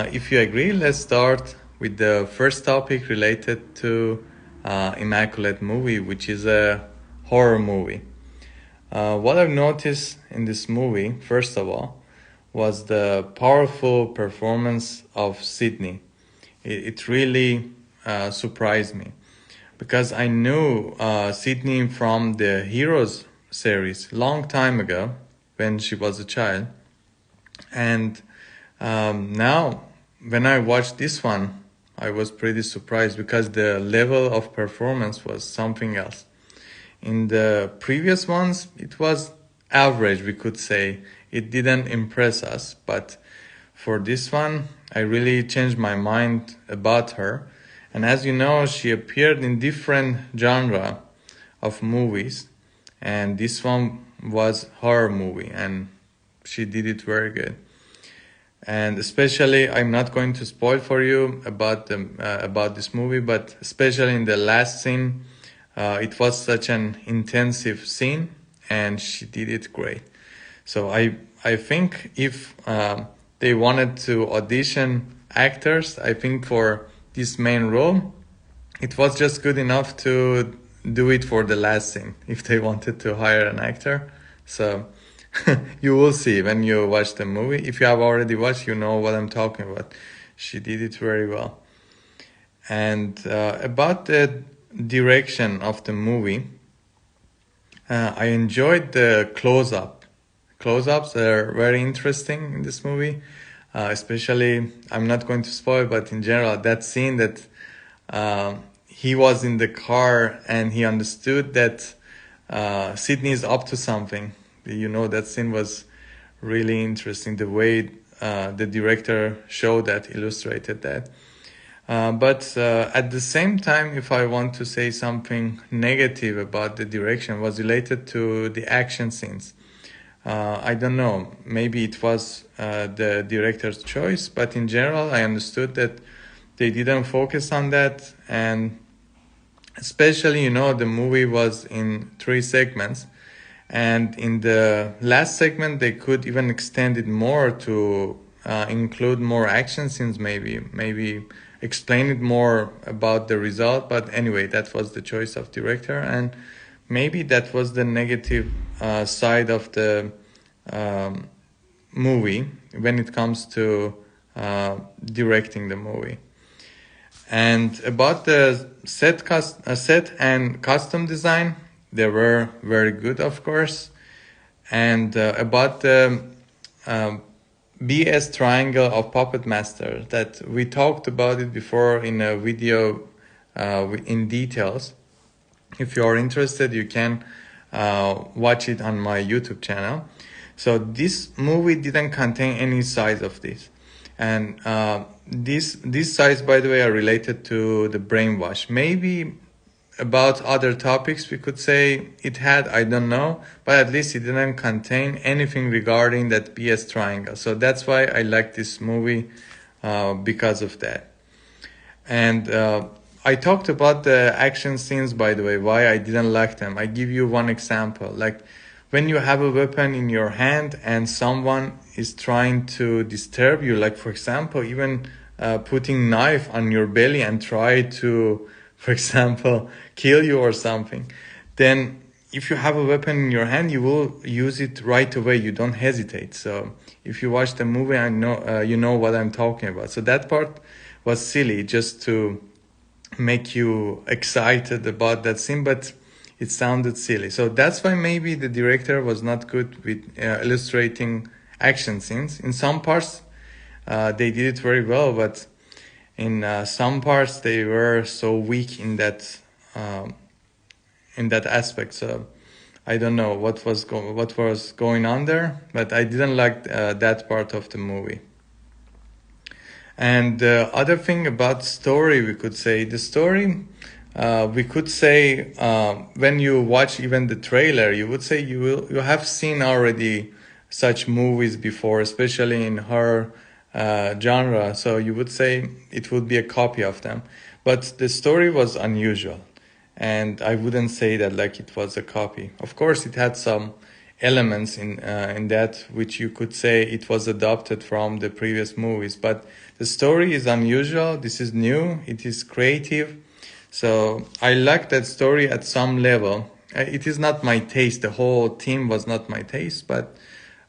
If you agree, let's start with the first topic related to Immaculate Movie, which is a horror movie. What I've noticed in this movie, first of all, was the powerful performance of Sydney. It really surprised me because I knew Sydney from the Heroes series long time ago when she was a child, and now when I watched this one, I was pretty surprised because the level of performance was something else. In the previous ones, it was average, we could say. It didn't impress us, but for this one, I really changed my mind about her. And as you know, she appeared in different genre of movies, and this one was horror movie, and she did it very good. And especially, I'm not going to spoil for you about this movie, but especially in the last scene, it was such an intensive scene, and she did it great. So I think if they wanted to audition actors, I think for this main role, it was just good enough to do it for the last scene if they wanted to hire an actor. So you will see when you watch the movie. If you have already watched, you know what I'm talking about. She did it very well. And about the direction of the movie, I enjoyed the close-up. Close-ups are very interesting in this movie. Especially, I'm not going to spoil, but in general, that scene that he was in the car and he understood that Sydney is up to something. You know, that scene was really interesting, the way the director showed that, illustrated that. But at the same time, if I want to say something negative about the direction, was related to the action scenes. I don't know, maybe it was the director's choice, but in general, I understood that they didn't focus on that. And especially, you know, the movie was in 3 segments. And in the last segment, they could even extend it more to include more action scenes, maybe explain it more about the result. But anyway, that was the choice of director, and maybe that was the negative side of the movie when it comes to directing the movie. And about the set and costume design, they were very good, of course. And about the BS triangle of Puppet Master, that we talked about it before in a video in details. If you are interested, you can watch it on my YouTube channel. So this movie didn't contain any sides of this. And these sides, by the way, are related to the brainwash. Maybe about other topics we could say it had, I don't know, but at least it didn't contain anything regarding that BS triangle. So that's why I like this movie, because of that. And I talked about the action scenes, by the way, why I didn't like them. I give you one example. Like when you have a weapon in your hand and someone is trying to disturb you, like for example, even putting knife on your belly and try to, for example, kill you or something, then if you have a weapon in your hand, you will use it right away. You don't hesitate. So if you watch the movie, I know you know what I'm talking about. So that part was silly, just to make you excited about that scene, but it sounded silly. So that's why maybe the director was not good with illustrating action scenes. In some parts, they did it very well, but in some parts they were so weak in that aspect. So I don't know what was going on there, but I didn't like that part of the movie. And the other thing about story, we could say the story. We could say when you watch even the trailer, you would say you have seen already such movies before, especially in horror genre. So you would say it would be a copy of them, but the story was unusual, and I wouldn't say that like it was a copy. Of course, it had some elements in that which you could say it was adopted from the previous movies. But the story is unusual. This is new. It is creative. So I like that story at some level. It is not my taste. The whole theme was not my taste, but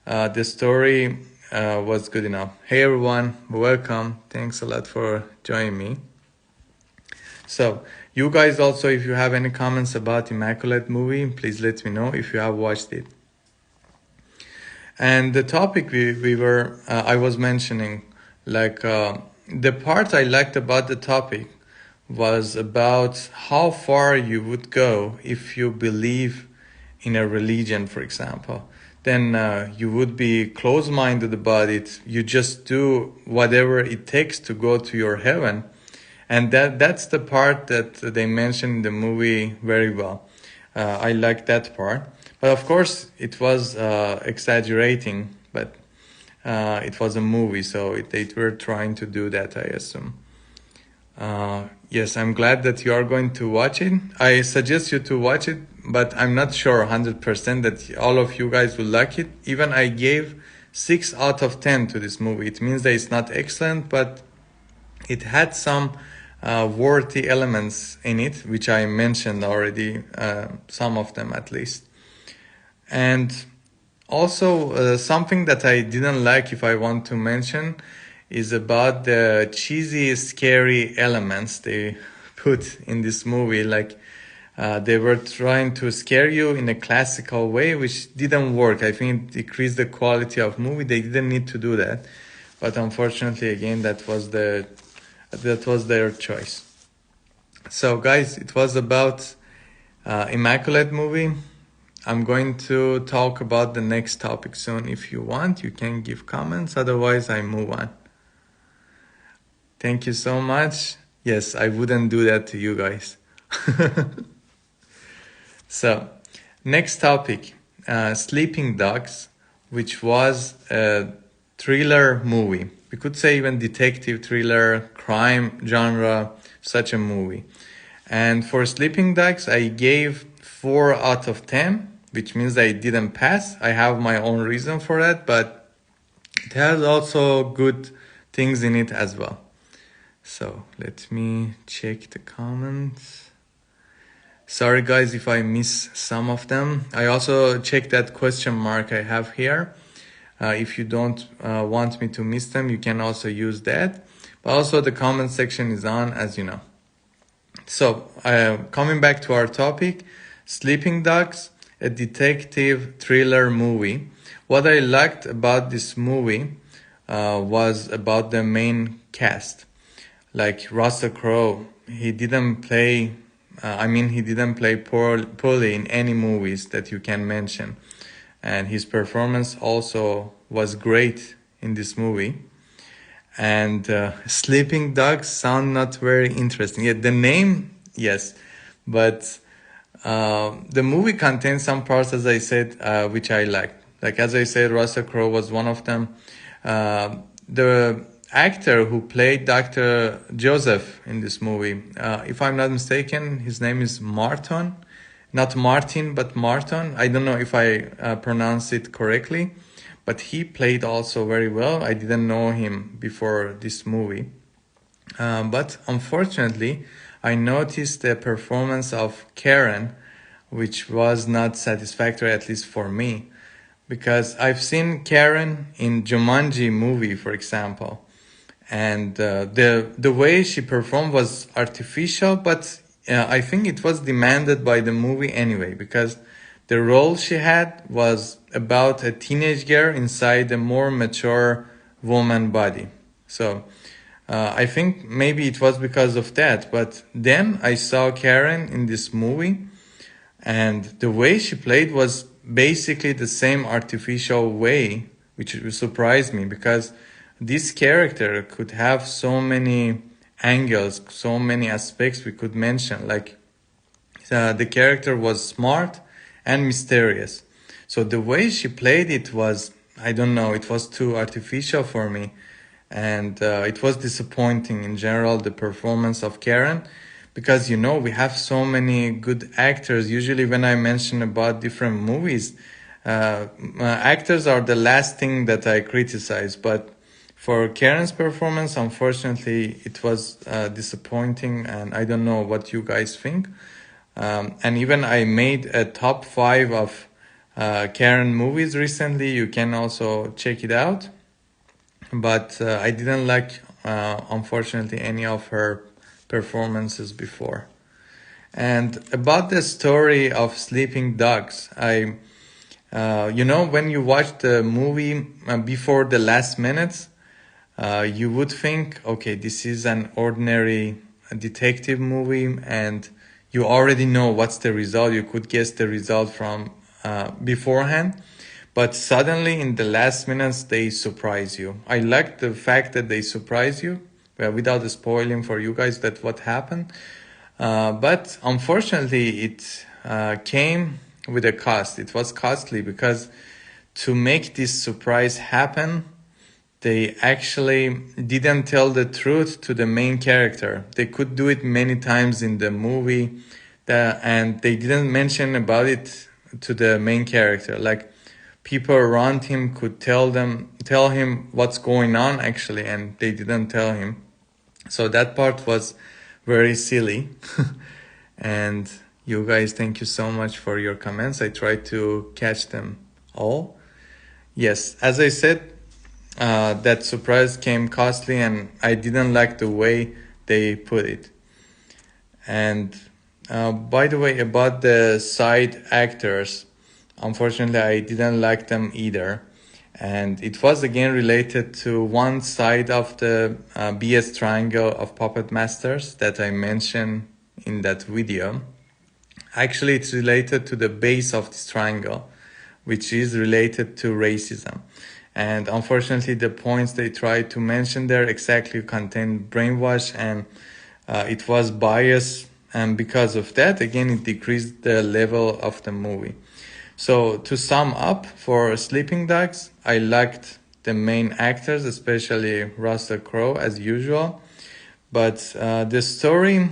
the story was good enough. Hey everyone, welcome. Thanks a lot for joining me. So you guys also, if you have any comments about Immaculate Movie, please let me know if you have watched it. And the topic I was mentioning, the part I liked about the topic was about how far you would go if you believe in a religion, for example. Then you would be close-minded about it. You just do whatever it takes to go to your heaven. And that's the part that they mentioned in the movie very well. I like that part. But of course, it was exaggerating, but it was a movie, so they were trying to do that, I assume. Yes, I'm glad that you are going to watch it. I suggest you to watch it, but I'm not sure 100% that all of you guys will like it. Even I gave 6 out of 10 to this movie. It means that it's not excellent, but it had some worthy elements in it, which I mentioned already, some of them at least. And also something that I didn't like, if I want to mention, is about the cheesy, scary elements they put in this movie. They were trying to scare you in a classical way, which didn't work. I think it decreased the quality of movie. They didn't need to do that. But unfortunately, again, that was their choice. So guys, it was about Immaculate Movie. I'm going to talk about the next topic soon. If you want, you can give comments. Otherwise, I move on. Thank you so much. Yes, I wouldn't do that to you guys. So, next topic, Sleeping Dogs, which was a thriller movie. We could say even detective thriller, crime genre, such a movie. And for Sleeping Dogs, I gave 4 out of 10, which means I didn't pass. I have my own reason for that, but it has also good things in it as well. So let me check the comments. Sorry guys if I miss some of them. I also checked that question mark I have here. If you don't want me to miss them, you can also use that. But also the comment section is on, as you know. So coming back to our topic, Sleeping Dogs, a detective thriller movie. What I liked about this movie was about the main cast. Like Russell Crowe, he didn't play poorly in any movies that you can mention. And his performance also was great in this movie. And Sleeping Dogs sound not very interesting. Yeah, the name, yes, but the movie contains some parts, as I said, which I liked. Like as I said, Russell Crowe was one of them. The actor who played Dr. Joseph in this movie, if I'm not mistaken, his name is Martin. Not Martin, but Martin. I don't know if I pronounce it correctly, but he played also very well. I didn't know him before this movie. But unfortunately, I noticed the performance of Karen, which was not satisfactory, at least for me, because I've seen Karen in Jumanji movie, for example, and the way she performed was artificial, but I think it was demanded by the movie anyway, because the role she had was about a teenage girl inside a more mature woman body. So I think maybe it was because of that. But then I saw Karen in this movie, and the way she played was basically the same artificial way, which surprised me, because this character could have so many angles, so many aspects we could mention. Like the character was smart and mysterious. So the way she played it was, I don't know, it was too artificial for me. And it was disappointing in general, the performance of Karen, because, we have so many good actors. Usually when I mention about different movies, Actors are the last thing that I criticize, but for Karen's performance, unfortunately, it was disappointing, and I don't know what you guys think. And even I made a top 5 of Karen movies recently. You can also check it out. But I didn't like, unfortunately, any of her performances before. And about the story of Sleeping Dogs, when you watch the movie before the last minutes, you would think, okay, this is an ordinary detective movie, and you already know what's the result. You could guess the result from beforehand. But suddenly, in the last minutes, they surprise you. I like the fact that they surprise you, without spoiling for you guys that what happened. But unfortunately, it came with a cost. It was costly because to make this surprise happen, they actually didn't tell the truth to the main character. They could do it many times in the movie, and they didn't mention about it to the main character. Like, people around him could tell him what's going on actually, and they didn't tell him. So that part was very silly. And you guys, thank you so much for your comments. I tried to catch them all. Yes, as I said, that surprise came costly, and I didn't like the way they put it. And by the way, about the side actors, unfortunately, I didn't like them either. And it was again related to one side of the BS triangle of puppet masters that I mentioned in that video. Actually, it's related to the base of this triangle, which is related to racism. And unfortunately, the points they tried to mention there exactly contain brainwash, and it was biased. And because of that, again, it decreased the level of the movie. So to sum up, for Sleeping Dogs, I liked the main actors, especially Russell Crowe as usual. But the story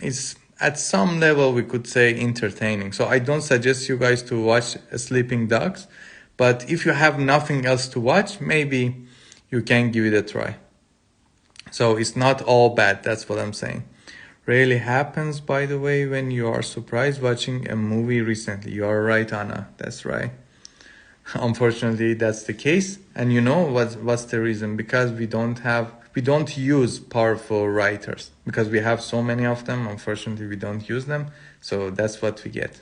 is at some level, we could say, entertaining. So I don't suggest you guys to watch Sleeping Dogs. But if you have nothing else to watch, maybe you can give it a try. So it's not all bad, that's what I'm saying. Rarely happens, by the way, when you are surprised watching a movie recently. You are right, Anna. That's right. Unfortunately, that's the case. And you know what's the reason? Because we don't use powerful writers. Because we have so many of them, unfortunately, we don't use them. So that's what we get.